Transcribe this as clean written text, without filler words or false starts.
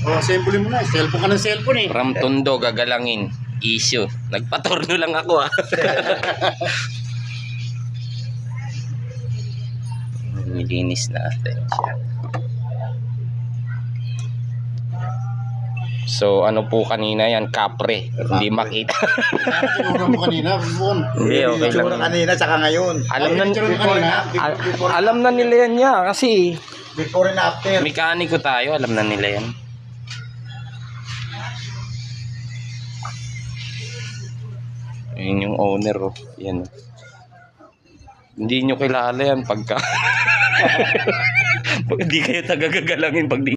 Oh, cellphone mo na. Cellphone ka ng cellphone eh. From Tondo, gagalangin. Issue. Nagpatorno lang ako Nilinis natin siya. So ano po kanina yan, kapre. Hindi makita. Tinura mo kanina, Bon. Hindi, okay lang. Tsura kanina, saka ngayon. Alam na nila yan niya kasi Before and after. mekaniko tayo, alam na nila yan. Ayun yung owner yan. Hindi nyo kilala yan pagka hindi kayo tagagagalangin pag di